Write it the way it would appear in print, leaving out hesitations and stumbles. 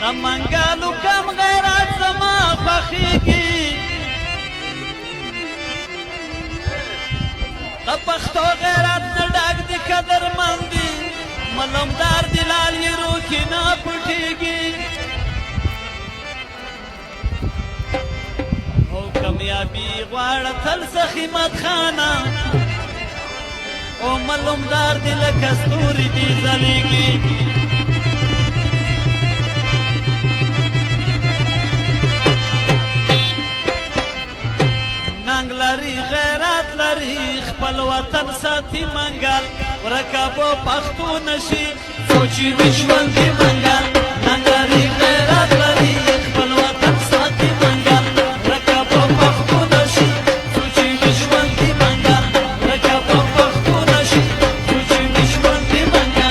د منګلو کم غیرت زما خوښېږي د پښتو غیرت نه ډک د قدرمند دي ملمدار د لالیرو کې نه پټېږي او کامیابي غواړه تل سخیمت خانه او ملمدار دي لکه ستوري دي ځلېږي ننګ لري غیرت لري خپل وطن ساتي منګل ورکه به پښتو نشي سوچي وي ژوند د منګل ننګ لري غیرت لري خپل وطن ساتي منګل ورکه به پښتو نشي سوچي وي ژوند د منګل ورکه به پښتو نشي سوچي وي ژوند د منګل